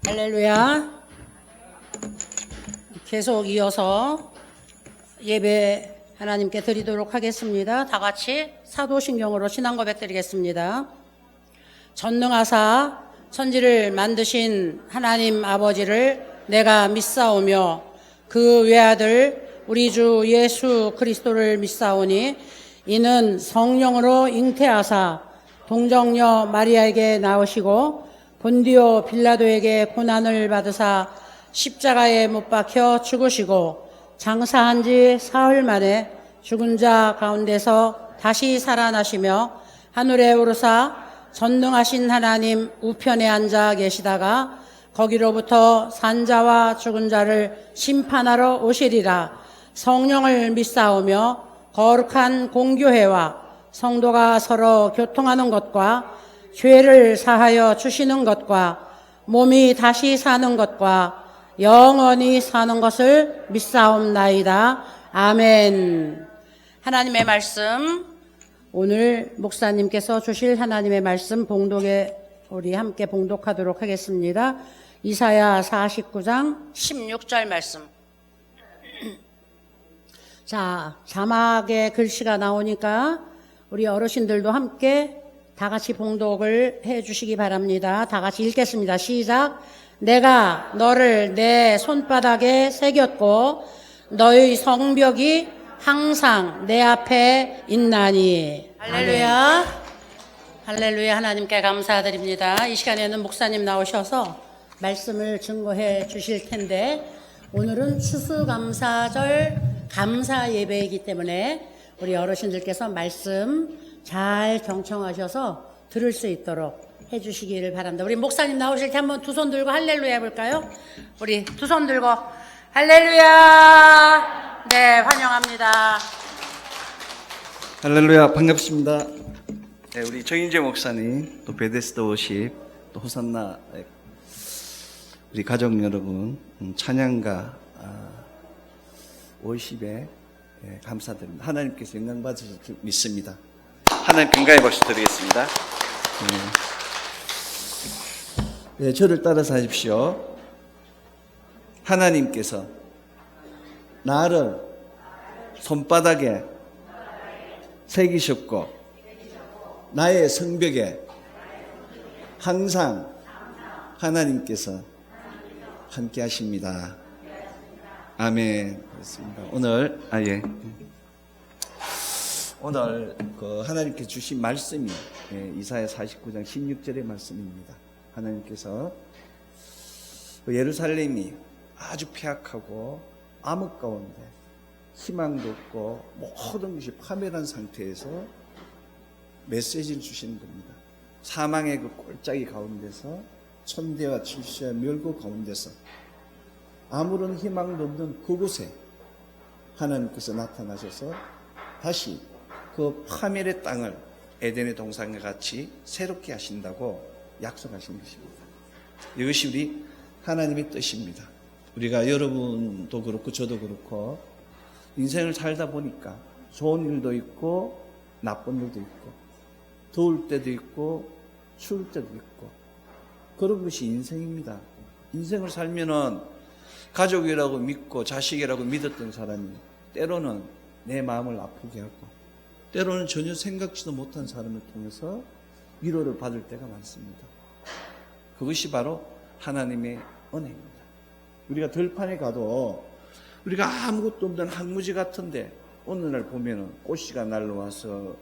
할렐루야. 계속 이어서 예배 하나님께 드리도록 하겠습니다. 다 같이 사도신경으로 신앙 고백 드리겠습니다. 전능하사 천지를 만드신 하나님 아버지를 내가 믿사오며 그 외아들 우리 주 예수 그리스도를 믿사오니 이는 성령으로 잉태하사 동정녀 마리아에게 나오시고 본디오 빌라도에게 고난을 받으사 십자가에 못 박혀 죽으시고 장사한 지 사흘 만에 죽은 자 가운데서 다시 살아나시며 하늘에 오르사 전능하신 하나님 우편에 앉아 계시다가 거기로부터 산자와 죽은 자를 심판하러 오시리라. 성령을 믿사오며 거룩한 공교회와 성도가 서로 교통하는 것과 죄를 사하여 주시는 것과 몸이 다시 사는 것과 영원히 사는 것을 믿사옵나이다. 아멘. 하나님의 말씀, 오늘 목사님께서 주실 하나님의 말씀 봉독에 우리 함께 봉독하도록 하겠습니다. 이사야 49장 16절 말씀. 자, 자막에 글씨가 나오니까 우리 어르신들도 함께 다 같이 봉독을 해 주시기 바랍니다. 다 같이 읽겠습니다. 시작. 내가 너를 내 손바닥에 새겼고 너의 성벽이 항상 내 앞에 있나니. 할렐루야. 할렐루야. 하나님께 감사드립니다. 이 시간에는 목사님 나오셔서 말씀을 증거해 주실 텐데 오늘은 추수감사절 감사 예배이기 때문에 우리 어르신들께서 말씀 잘 경청하셔서 들을 수 있도록 해주시기를 바랍니다. 우리 목사님 나오실 때 한번 두 손 들고 할렐루야 해볼까요? 우리 두 손 들고 할렐루야. 네, 환영합니다. 할렐루야, 반갑습니다. 네, 우리 정인재 목사님, 또 베데스다 워십, 또 호산나 우리 가족 여러분, 찬양가 워십에 감사드립니다. 하나님께서 영광 받으실 줄 믿습니다. 하나님 건강의 박수 드리겠습니다. 네, 저를 따라서 하십시오. 하나님께서 나를 손바닥에 새기셨고 나의 성벽에 항상 하나님께서 함께 하십니다. 아멘. 그렇습니다. 오늘 오늘 하나님께 주신 말씀이 이사야 49장 16절의 말씀입니다. 하나님께서 예루살렘이 아주 폐악하고 암흑 가운데 희망도 없고 모든 것이 파멸한 상태에서 메시지를 주시는 겁니다. 사망의 그 꼴짜기 가운데서 천대와 질서와 멸고 가운데서 아무런 희망도 없는 그곳에 하나님께서 나타나셔서 다시 그 파멸의 땅을 에덴의 동산과 같이 새롭게 하신다고 약속하신 것입니다. 이것이 우리 하나님의 뜻입니다. 우리가 여러분도 그렇고 저도 그렇고 인생을 살다 보니까 좋은 일도 있고 나쁜 일도 있고 더울 때도 있고 추울 때도 있고 그런 것이 인생입니다. 인생을 살면은 가족이라고 믿고 자식이라고 믿었던 사람이 때로는 내 마음을 아프게 하고 때로는 전혀 생각지도 못한 사람을 통해서 위로를 받을 때가 많습니다. 그것이 바로 하나님의 은혜입니다. 우리가 들판에 가도 우리가 아무것도 없는 황무지 같은데 어느 날 보면은 꽃씨가 날라와서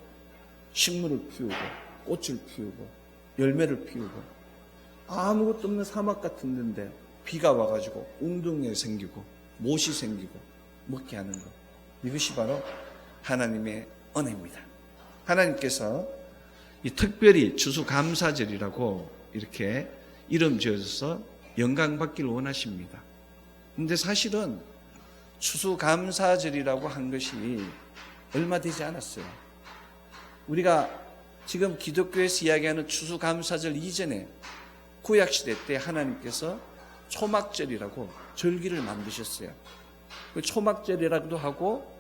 식물을 피우고 꽃을 피우고 열매를 피우고 아무것도 없는 사막 같은 데인데 비가 와가지고 웅덩이가 생기고 못이 생기고 먹게 하는 것, 이것이 바로 하나님의 은혜입니다. 하나님께서 이 특별히 추수감사절이라고 이렇게 이름 지어서 영광 받기를 원하십니다. 근데 사실은 추수감사절이라고 한 것이 얼마 되지 않았어요. 우리가 지금 기독교에서 이야기하는 추수감사절 이전에 구약시대 때 하나님께서 초막절이라고 절기를 만드셨어요. 그 초막절이라고도 하고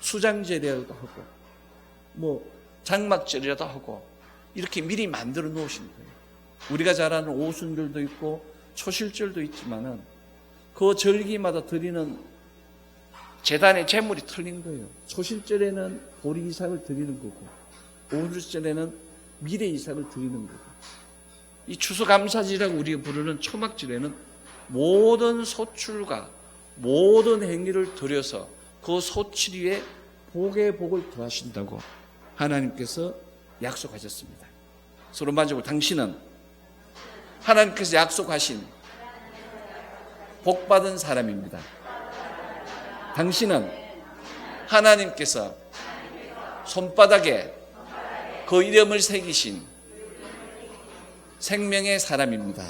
수장절이라고도 하고 장막절이라도 하고 이렇게 미리 만들어 놓으신 거예요. 우리가 잘 아는 오순절도 있고 초실절도 있지만은 그 절기마다 드리는 제단의 제물이 틀린 거예요. 초실절에는 보리 이삭을 드리는 거고, 오늘절에는 미래 이삭을 드리는 거고, 이 추수감사절이라고 우리가 부르는 초막절에는 모든 소출과 모든 행위를 드려서 그 소출 위에 복의 복을 더하신다고 하나님께서 약속하셨습니다. 서로 마지막으로 당신은 하나님께서 약속하신 복받은 사람입니다. 당신은 하나님께서 손바닥에 그 이름을 새기신 생명의 사람입니다.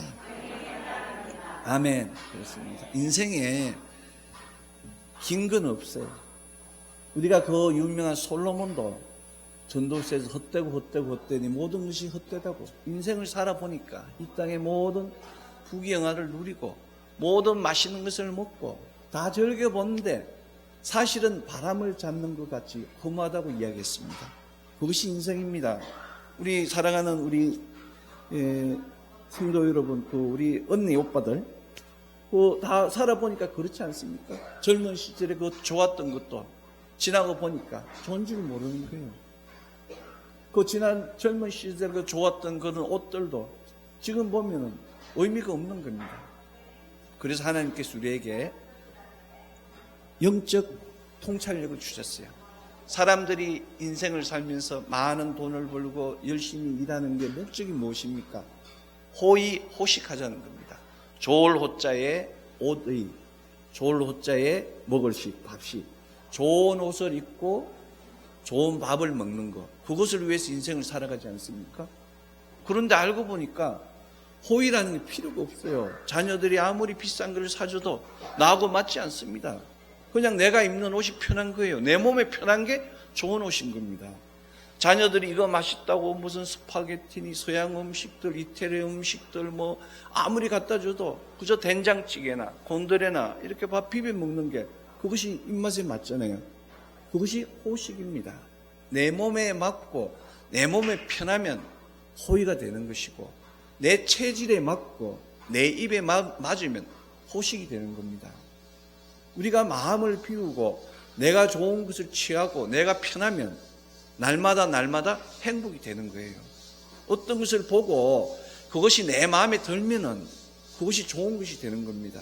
아멘. 그렇습니다. 인생에 긴 건 없어요. 우리가 그 유명한 솔로몬도 전도서에서 헛되니 모든 것이 헛되다고, 인생을 살아보니까 이 땅의 모든 부귀영화를 누리고 모든 맛있는 것을 먹고 다 즐겨보는데 사실은 바람을 잡는 것 같이 허무하다고 이야기했습니다. 그것이 인생입니다. 우리 사랑하는 우리 성도 여러분, 우리 언니 오빠들, 다 살아보니까 그렇지 않습니까? 젊은 시절에 그 좋았던 것도 지나고 보니까 좋은 줄 모르는 거예요. 그 지난 젊은 시절에 그 좋았던 그런 옷들도 지금 보면은 의미가 없는 겁니다. 그래서 하나님께서 우리에게 영적 통찰력을 주셨어요. 사람들이 인생을 살면서 많은 돈을 벌고 열심히 일하는 게 목적이 무엇입니까? 호의호식하자는 겁니다. 좋을 호자에 옷의, 좋을 호자에 먹을 식, 밥식, 좋은 옷을 입고 좋은 밥을 먹는 것, 그것을 위해서 인생을 살아가지 않습니까? 그런데 알고 보니까 호의라는 게 필요가 없어요. 자녀들이 아무리 비싼 걸 사줘도 나하고 맞지 않습니다. 그냥 내가 입는 옷이 편한 거예요. 내 몸에 편한 게 좋은 옷인 겁니다. 자녀들이 이거 맛있다고 무슨 스파게티니 서양 음식들, 이태리 음식들 뭐 아무리 갖다 줘도 그저 된장찌개나 곤드레나 이렇게 밥 비벼 먹는 게 그것이 입맛에 맞잖아요. 그것이 호식입니다. 내 몸에 맞고 내 몸에 편하면 호의가 되는 것이고, 내 체질에 맞고 내 입에 맞으면 호식이 되는 겁니다. 우리가 마음을 비우고 내가 좋은 것을 취하고 내가 편하면 날마다 행복이 되는 거예요. 어떤 것을 보고 그것이 내 마음에 들면은 그것이 좋은 것이 되는 겁니다.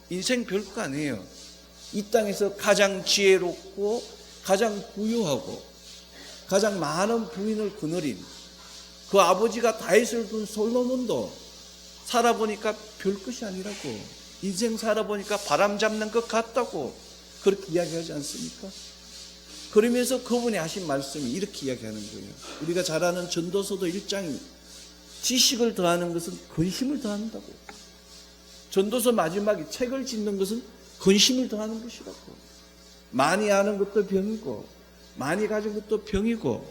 인생 별거 아니에요. 이 땅에서 가장 지혜롭고 가장 부유하고 가장 많은 부인을 거느린 그 아버지가 다윗을 둔 솔로몬도 살아보니까 별것이 아니라고, 인생 살아보니까 바람 잡는 것 같다고 그렇게 이야기하지 않습니까? 그러면서 그분이 하신 말씀이 이렇게 이야기하는 거예요. 우리가 잘 아는 전도서도 1장이 지식을 더하는 것은 근심을 더한다고, 전도서 마지막에 책을 짓는 것은 근심을 더하는 것이라고. 많이 아는 것도 병이고 많이 가진 것도 병이고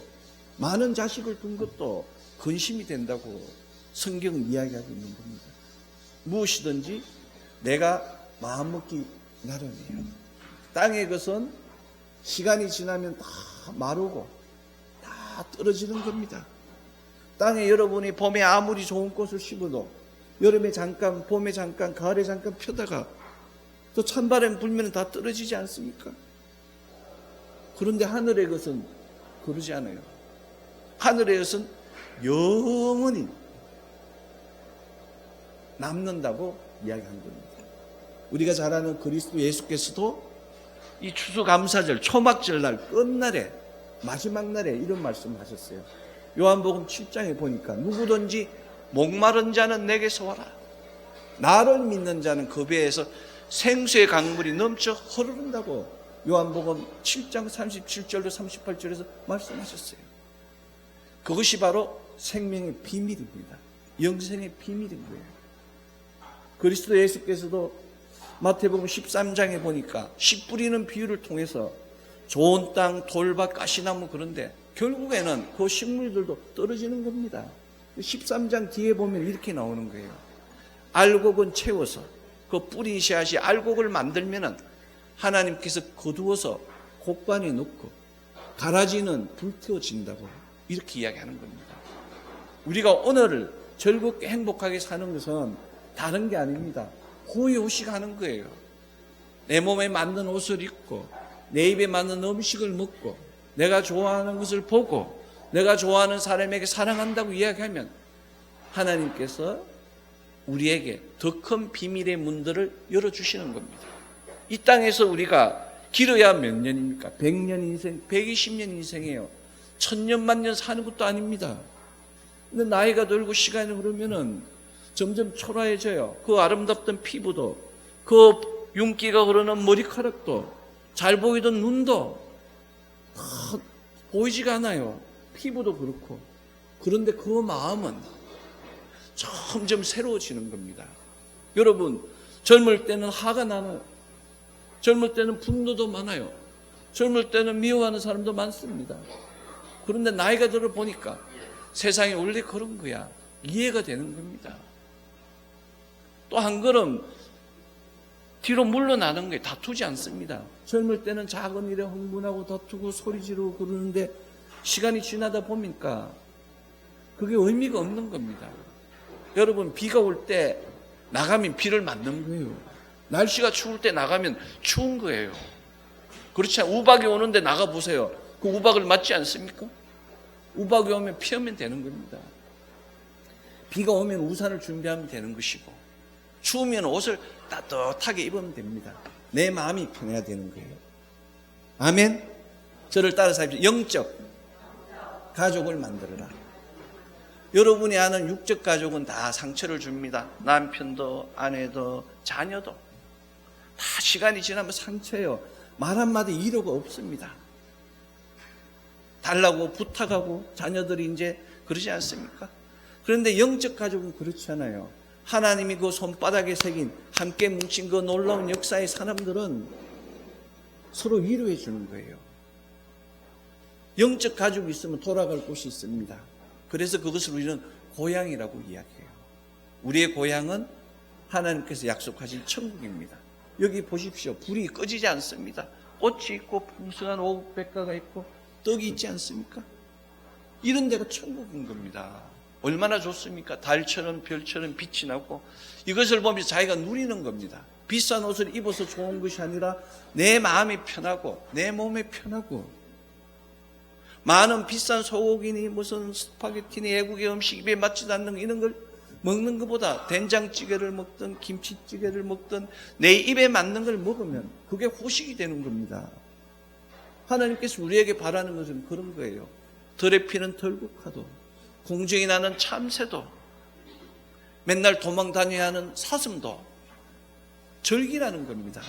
많은 자식을 둔 것도 근심이 된다고 성경은 이야기하고 있는 겁니다. 무엇이든지 내가 마음먹기 나름이에요. 땅의 것은 시간이 지나면 다 마르고 다 떨어지는 겁니다. 땅에 여러분이 봄에 아무리 좋은 꽃을 심어도 여름에 잠깐, 봄에 잠깐, 가을에 잠깐 펴다가 또 찬바람 불면 다 떨어지지 않습니까? 그런데 하늘의 것은 그러지 않아요. 하늘의 것은 영원히 남는다고 이야기한 겁니다. 우리가 잘 아는 그리스도 예수께서도 이 추수감사절, 초막절날 끝날에 마지막 날에 이런 말씀을 하셨어요. 요한복음 7장에 보니까 누구든지 목마른 자는 내게서 와라. 나를 믿는 자는 그 배에서 생수의 강물이 넘쳐 흐르는다고 요한복음 7장 37절로 38절에서 말씀하셨어요. 그것이 바로 생명의 비밀입니다. 영생의 비밀인 거예요. 그리스도 예수께서도 마태복음 13장에 보니까 씨 뿌리는 비유를 통해서 좋은 땅, 돌밭, 가시나무, 그런데 결국에는 그 식물들도 떨어지는 겁니다. 13장 뒤에 보면 이렇게 나오는 거예요. 알곡은 채워서 그 뿌리 씨앗이 알곡을 만들면은 하나님께서 거두어서 곡간에 넣고 가라지는 불태워진다고 이렇게 이야기하는 겁니다. 우리가 오늘을 즐겁게 행복하게 사는 것은 다른 게 아닙니다. 호의호식하는 거예요. 내 몸에 맞는 옷을 입고 내 입에 맞는 음식을 먹고 내가 좋아하는 것을 보고 내가 좋아하는 사람에게 사랑한다고 이야기하면 하나님께서 우리에게 더 큰 비밀의 문들을 열어주시는 겁니다. 이 땅에서 우리가 길어야 몇 년입니까? 100년 인생, 120년 인생이에요. 1000년, 만년 사는 것도 아닙니다. 근데 나이가 들고 시간이 흐르면은 점점 초라해져요. 그 아름답던 피부도, 그 윤기가 흐르는 머리카락도, 잘 보이던 눈도 다 보이지가 않아요. 피부도 그렇고. 그런데 그 마음은 점점 새로워지는 겁니다. 여러분, 젊을 때는 화가 나요. 젊을 때는 분노도 많아요. 젊을 때는 미워하는 사람도 많습니다. 그런데 나이가 들어 보니까 세상이 원래 그런 거야. 이해가 되는 겁니다. 또 한 걸음 뒤로 물러나는 거예요. 다투지 않습니다. 젊을 때는 작은 일에 흥분하고 다투고 소리 지르고 그러는데 시간이 지나다 보니까 그게 의미가 없는 겁니다. 여러분, 비가 올 때 나가면 비를 맞는 거예요. 날씨가 추울 때 나가면 추운 거예요. 그렇지 않아요? 우박이 오는데 나가보세요. 그 우박을 맞지 않습니까? 우박이 오면 피하면 되는 겁니다. 비가 오면 우산을 준비하면 되는 것이고, 추우면 옷을 따뜻하게 입으면 됩니다. 내 마음이 편해야 되는 거예요. 아멘. 저를 따라서 하십시오. 영적 가족을 만들어라. 여러분이 아는 육적 가족은 다 상처를 줍니다. 남편도 아내도 자녀도 다 시간이 지나면 상처예요. 말 한마디 이유가 없습니다. 달라고 부탁하고 자녀들이 이제 그러지 않습니까? 그런데 영적 가족은 그렇지 않아요. 하나님이 그 손바닥에 새긴 함께 뭉친 그 놀라운 역사의 사람들은 서로 위로해 주는 거예요. 영적 가족이 있으면 돌아갈 곳이 있습니다. 그래서 그것을 우리는 고향이라고 이야기해요. 우리의 고향은 하나님께서 약속하신 천국입니다. 여기 보십시오. 불이 꺼지지 않습니다. 꽃이 있고 풍성한 오백가가 있고 떡이 있지 않습니까? 이런 데가 천국인 겁니다. 얼마나 좋습니까? 달처럼 별처럼 빛이 나고 이것을 보면서 자기가 누리는 겁니다. 비싼 옷을 입어서 좋은 것이 아니라 내 마음이 편하고 내 몸이 편하고, 많은 비싼 소고기니 무슨 스파게티니 외국의 음식 입에 맞지도 않는 이런 걸 먹는 것보다 된장찌개를 먹든 김치찌개를 먹든 내 입에 맞는 걸 먹으면 그게 호식이 되는 겁니다. 하나님께서 우리에게 바라는 것은 그런 거예요. 덜에 피는 덜국화도, 공중이 나는 참새도, 맨날 도망 다녀야 하는 사슴도 즐기라는 겁니다.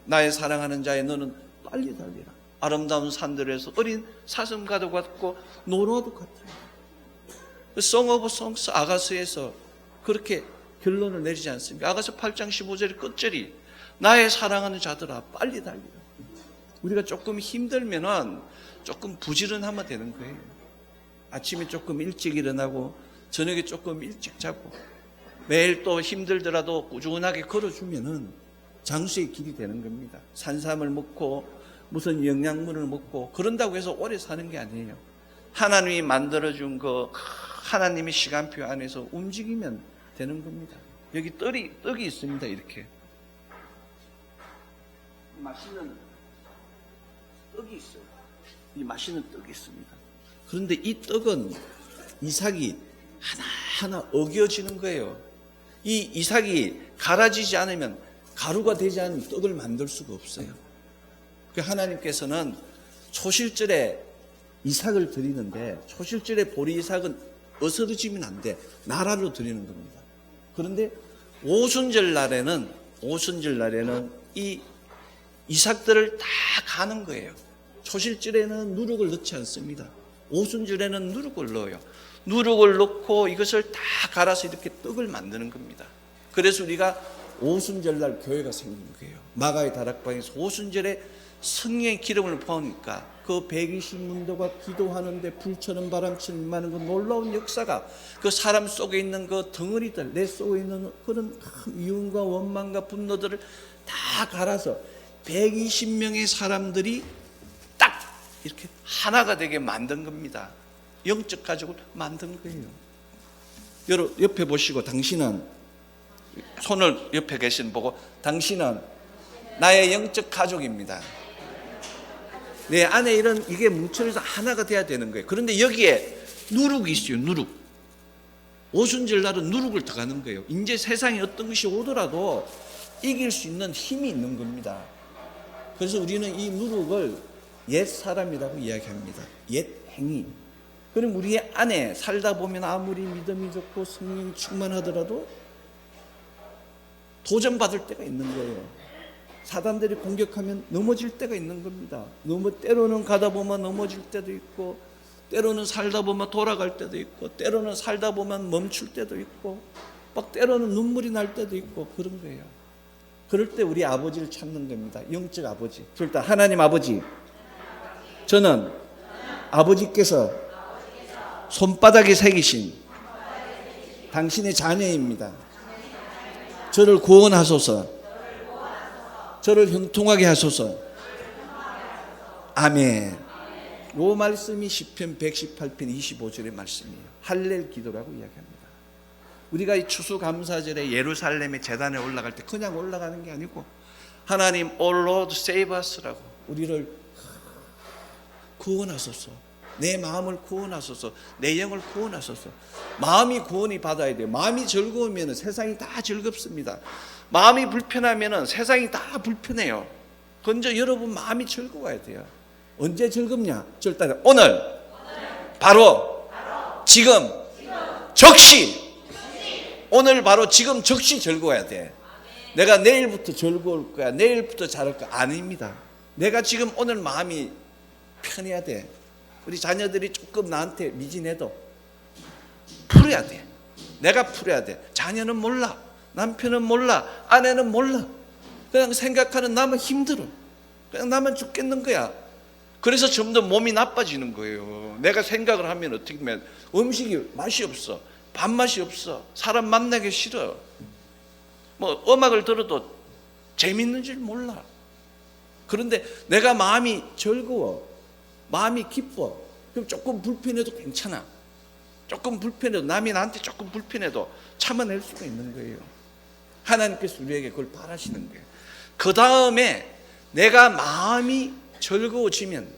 나의 사랑하는 자의 너는 빨리 달리라. 아름다운 산들에서 어린 사슴과도 같고 노루와도 같아요. 송 오브 송스 아가서에서 그렇게 결론을 내리지 않습니까? 아가서 8장 15절 끝절이 나의 사랑하는 자들아 빨리 달리라. 우리가 조금 힘들면은 조금 부지런하면 되는 거예요. 아침에 조금 일찍 일어나고 저녁에 조금 일찍 자고 매일 또 힘들더라도 꾸준하게 걸어주면은 장수의 길이 되는 겁니다. 산삼을 먹고 무슨 영양분을 먹고 그런다고 해서 오래 사는 게 아니에요. 하나님이 만들어준 그 하나님의 시간표 안에서 움직이면 되는 겁니다. 여기 떡이 있습니다. 이렇게 맛있는 떡이 있어요. 이 맛있는 떡이 있습니다. 그런데 이 떡은 이삭이 하나하나 어겨지는 거예요. 이 이삭이 갈아지지 않으면, 가루가 되지 않으면 떡을 만들 수가 없어요. 하나님께서는 초실절에 이삭을 드리는데 초실절에 보리 이삭은 어스러지면 안 돼. 나라로 드리는 겁니다. 그런데 오순절 날에는 이 이삭들을 다 가는 거예요. 초실절에는 누룩을 넣지 않습니다. 오순절에는 누룩을 넣어요. 누룩을 넣고 이것을 다 갈아서 이렇게 떡을 만드는 겁니다. 그래서 우리가 오순절날 교회가 생긴 거예요. 마가의 다락방에서 오순절에 성령의 기름을 부으니까 그 120문도가 기도하는데 불처럼 바람처럼 임하는 그 놀라운 역사가 그 사람 속에 있는 그 덩어리들, 내 속에 있는 그런 미움과 원망과 분노들을 다 갈아서 120명의 사람들이 딱 이렇게 하나가 되게 만든 겁니다. 영적 가족을 만든 거예요. 여러분 옆에 보시고, 당신은 손을 옆에 계신 보고 당신은 나의 영적 가족입니다. 내 안에 이게 뭉쳐서 하나가 돼야 되는 거예요. 그런데 여기에 누룩이 있어요. 누룩. 오순절 날은 누룩을 들어가는 거예요. 이제 세상에 어떤 것이 오더라도 이길 수 있는 힘이 있는 겁니다. 그래서 우리는 이 누룩을 옛 사람이라고 이야기합니다. 옛 행위. 그럼 우리 안에 살다 보면 아무리 믿음이 좋고 성령 충만하더라도 도전받을 때가 있는 거예요. 사단들이 공격하면 넘어질 때가 있는 겁니다. 때로는 가다 보면 넘어질 때도 있고, 때로는 살다 보면 돌아갈 때도 있고, 때로는 살다 보면 멈출 때도 있고, 막 때로는 눈물이 날 때도 있고 그런 거예요. 그럴 때 우리 아버지를 찾는 겁니다. 영적 아버지. 일단 하나님 아버지, 저는 아버지께서 손바닥에 새기신 당신의 자녀입니다. 저를 구원하소서. 저를 형통하게 하소서. 아멘. 이 말씀이 시편 118편 25절의 말씀이에요. 할렐 기도라고 이야기합니다. 우리가 이 추수감사절에 예루살렘의 제단에 올라갈 때 그냥 올라가는 게 아니고 하나님 O Lord save us라고 우리를 구원하소서. 내 마음을 구원하소서. 내 영을 구원하소서. 마음이 구원이 받아야 돼요. 마음이 즐거우면 세상이 다 즐겁습니다. 마음이 불편하면 세상이 다 불편해요. 먼저 여러분 마음이 즐거워야 돼요. 언제 즐겁냐? 절대 오늘 바로 지금 적시 오늘 바로 지금 적시 즐거워야 돼. 내가 내일부터 즐거울 거야. 내일부터 잘할 거야. 아닙니다. 내가 지금 오늘 마음이 편해야 돼. 우리 자녀들이 조금 나한테 미진해도 풀어야 돼. 내가 풀어야 돼. 자녀는 몰라. 남편은 몰라. 아내는 몰라. 그냥 생각하는 나만 힘들어. 그냥 나만 죽겠는 거야. 그래서 점점 몸이 나빠지는 거예요. 내가 생각을 하면 어떻게 하면 음식이 맛이 없어. 밥맛이 없어. 사람 만나기 싫어. 뭐 음악을 들어도 재밌는 줄 몰라. 그런데 내가 마음이 즐거워. 마음이 기뻐. 그럼 조금 불편해도 괜찮아. 조금 불편해도 남이 나한테 조금 불편해도 참아낼 수가 있는 거예요. 하나님께서 우리에게 그걸 바라시는 거예요. 그 다음에 내가 마음이 즐거워지면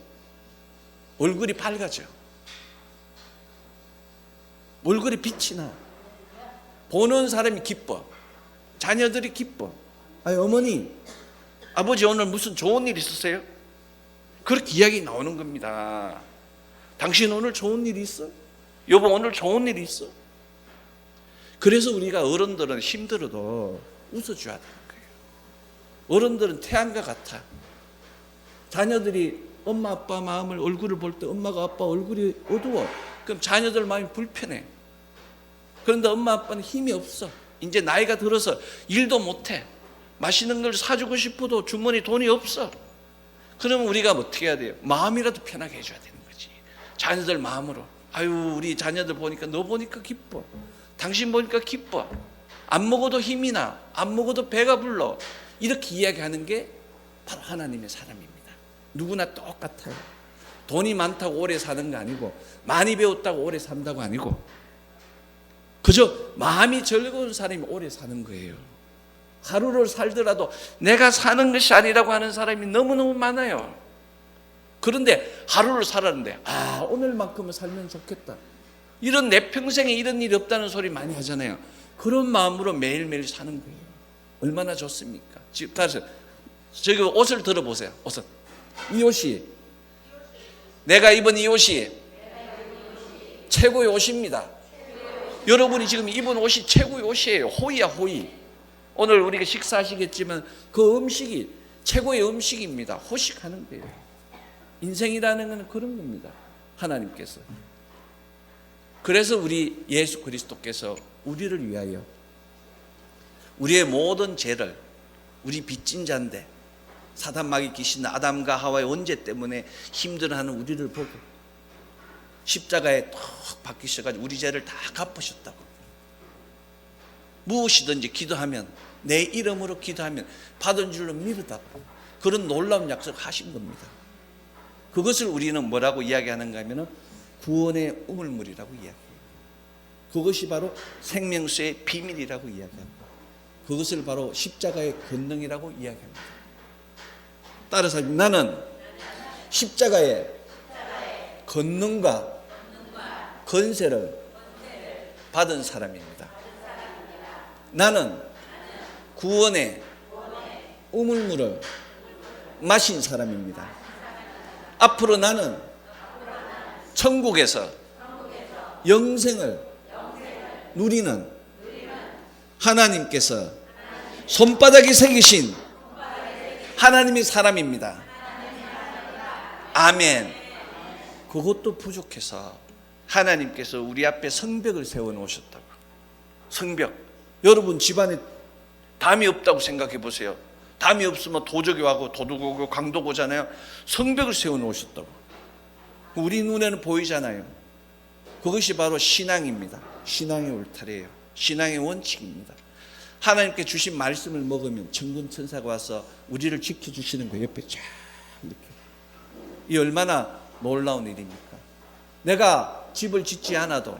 얼굴이 밝아져. 얼굴에 빛이 나. 보는 사람이 기뻐. 자녀들이 기뻐. 아니, 어머니, 아버지 오늘 무슨 좋은 일 있으세요? 그렇게 이야기 나오는 겁니다. 당신 오늘 좋은 일 있어? 여보 오늘 좋은 일 있어? 그래서 우리가 어른들은 힘들어도 웃어줘야 되는 거예요. 어른들은 태양과 같아. 자녀들이 엄마 아빠 마음을 얼굴을 볼 때 엄마가 아빠 얼굴이 어두워. 그럼 자녀들 마음이 불편해. 그런데 엄마 아빠는 힘이 없어. 이제 나이가 들어서 일도 못해. 맛있는 걸 사주고 싶어도 주머니 돈이 없어. 그러면 우리가 어떻게 해야 돼요? 마음이라도 편하게 해줘야 되는 거지. 자녀들 마음으로. 아유 우리 자녀들 보니까 너 보니까 기뻐. 당신 보니까 기뻐. 안 먹어도 힘이 나. 안 먹어도 배가 불러. 이렇게 이야기하는 게 바로 하나님의 사람입니다. 누구나 똑같아요. 돈이 많다고 오래 사는 거 아니고 많이 배웠다고 오래 산다고 아니고 그저 마음이 즐거운 사람이 오래 사는 거예요. 하루를 살더라도 내가 사는 것이 아니라고 하는 사람이 너무너무 많아요. 그런데 하루를 살았는데 오늘만큼은 살면 좋겠다. 이런 내 평생에 이런 일이 없다는 소리 많이 하잖아요. 그런 마음으로 매일매일 사는 거예요. 얼마나 좋습니까? 지금 다시 저기 옷을 들어보세요. 옷은 이 옷이 내가 입은 이 옷이 최고의 옷입니다. 여러분이 지금 입은 옷이 최고의 옷이에요. 호의야 호의. 오늘 우리가 식사하시겠지만 그 음식이 최고의 음식입니다. 호식하는 거예요. 인생이라는 건 그런 겁니다. 하나님께서. 그래서 우리 예수 그리스도께서 우리를 위하여 우리의 모든 죄를 우리 빚진 자인데 사단 마귀 귀신 아담과 하와의 원죄 때문에 힘들어하는 우리를 보고 십자가에 톡 박히셔가지고 우리 죄를 다 갚으셨다고. 무엇이든지 기도하면 내 이름으로 기도하면 받은 줄로 믿었다고. 그런 놀라운 약속을 하신 겁니다. 그것을 우리는 뭐라고 이야기하는가 하면 구원의 우물물이라고 이야기해요. 그것이 바로 생명수의 비밀이라고 이야기합니다. 그것을 바로 십자가의 권능이라고 이야기합니다. 따라서 나는 십자가의 권능과 권세를 받은 사람입니다. 나는 구원의 우물물을 마신 사람입니다. 앞으로 나는 천국에서 영생을 누리는 하나님께서 손바닥에 새기신 하나님의 사람입니다. 아멘. 그것도 부족해서 하나님께서 우리 앞에 성벽을 세워 놓으셨다고. 성벽. 여러분 집안에 담이 없다고 생각해 보세요. 담이 없으면 도적이 와고 도둑 오고 강도가 오잖아요. 성벽을 세워 놓으셨다고. 우리 눈에는 보이잖아요. 그것이 바로 신앙입니다. 신앙의 울타리예요. 신앙의 원칙입니다. 하나님께 주신 말씀을 먹으면 천군 천사가 와서 우리를 지켜주시는 거예요. 옆에 쫙 이렇게. 이 얼마나 놀라운 일입니까? 내가 집을 짓지 않아도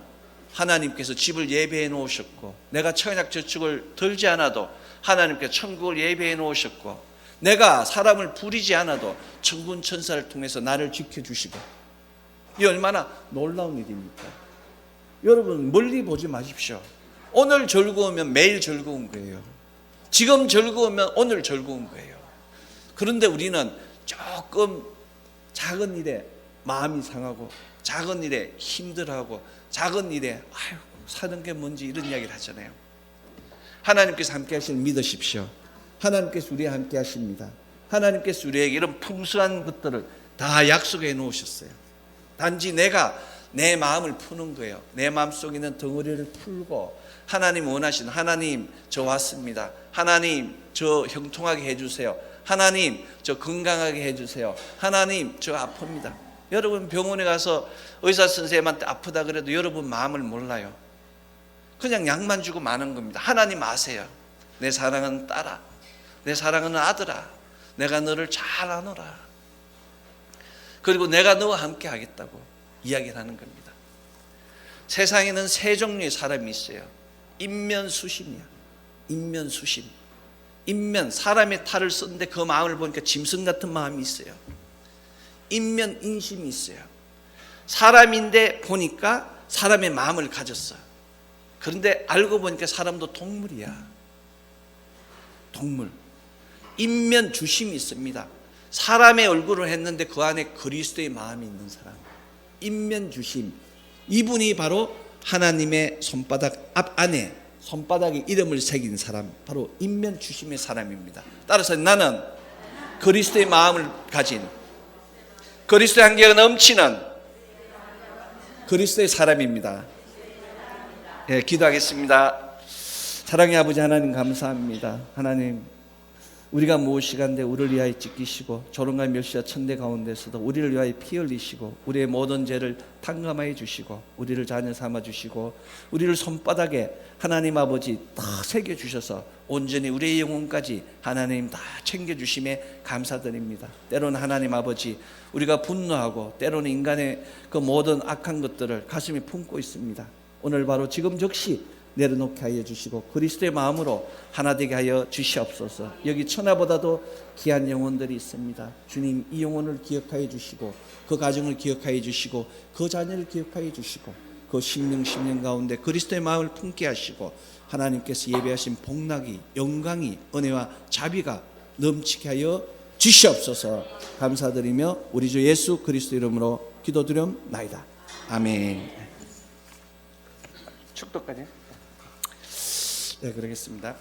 하나님께서 집을 예배해 놓으셨고, 내가 청약저축을 들지 않아도 하나님께서 천국을 예배해 놓으셨고, 내가 사람을 부리지 않아도 천군 천사를 통해서 나를 지켜주시고, 이 얼마나 놀라운 일입니까? 여러분 멀리 보지 마십시오. 오늘 즐거우면 매일 즐거운 거예요. 지금 즐거우면 오늘 즐거운 거예요. 그런데 우리는 조금 작은 일에 마음이 상하고, 작은 일에 힘들어하고, 작은 일에 아유 사는 게 뭔지 이런 이야기를 하잖아요. 하나님께서 함께 하시는 믿으십시오. 하나님께서 우리와 함께 하십니다. 하나님께서 우리에게 이런 풍성한 것들을 다 약속해 놓으셨어요. 단지 내가 내 마음을 푸는 거예요. 내 마음속에 있는 덩어리를 풀고, 하나님 원하시는, 하나님 저 왔습니다. 하나님 저 형통하게 해주세요. 하나님 저 건강하게 해주세요. 하나님 저 아픕니다. 여러분 병원에 가서 의사 선생님한테 아프다 그래도 여러분 마음을 몰라요. 그냥 약만 주고 마는 겁니다. 하나님 아세요. 내 사랑하는 딸아, 내 사랑하는 아들아, 내가 너를 잘 아노라. 그리고 내가 너와 함께 하겠다고 이야기를 하는 겁니다. 세상에는 세 종류의 사람이 있어요. 인면수심이야. 인면수심. 인면, 사람의 탈을 썼는데 그 마음을 보니까 짐승 같은 마음이 있어요. 인면인심이 있어요. 사람인데 보니까 사람의 마음을 가졌어. 그런데 알고 보니까 사람도 동물이야. 동물. 인면주심이 있습니다. 사람의 얼굴을 했는데 그 안에 그리스도의 마음이 있는 사람. 인면주심. 이분이 바로 하나님의 손바닥 앞 안에 손바닥에 이름을 새긴 사람, 바로 인면주심의 사람입니다. 따라서 나는 그리스도의 마음을 가진, 그리스도의 한계가 넘치는 그리스도의 사람입니다. 예, 기도하겠습니다. 사랑의 아버지 하나님 감사합니다. 하나님, 우리가 무엇이간데 우리를 위하여 지키시고 조롱과 멸시와 천대 가운데서도 우리를 위하여 피 흘리시고 우리의 모든 죄를 탕감하여 주시고 우리를 자녀 삼아 주시고 우리를 손바닥에 하나님 아버지 다 새겨 주셔서 온전히 우리의 영혼까지 하나님 다 챙겨 주심에 감사드립니다. 때로는 하나님 아버지 우리가 분노하고 때로는 인간의 그 모든 악한 것들을 가슴에 품고 있습니다. 오늘 바로 지금 즉시 내려놓게 하여 주시고 그리스도의 마음으로 하나 되게 하여 주시옵소서. 여기 천하보다도 귀한 영혼들이 있습니다. 주님, 이 영혼을 기억하여 주시고 그 가정을 기억하여 주시고 그 자녀를 기억하여 주시고 그 심령 가운데 그리스도의 마음을 품게 하시고 하나님께서 예배하신 복락이, 영광이, 은혜와 자비가 넘치게 하여 주시옵소서. 감사드리며 우리 주 예수 그리스도 이름으로 기도드리옵나이다. 아멘. 축도까지. 네, 그러겠습니다.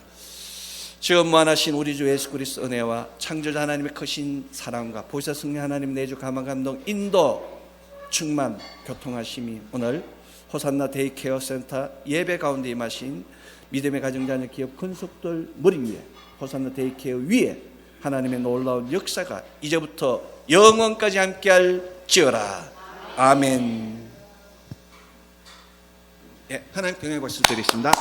지금 무한하신 우리 주 예수 그리스도 은혜와 창조자 하나님의 크신 사랑과 보혜사 성령 하나님 내주 감화 감동 인도 충만 교통하심이 오늘 호산나 데이케어 센터 예배 가운데 임하신 믿음의 가정자녀 기업 근속들 머리 위에 호산나 데이케어 위에 하나님의 놀라운 역사가 이제부터 영원까지 함께할지어라. 아멘. 예, 하나님 평안의 박수 드리겠습니다.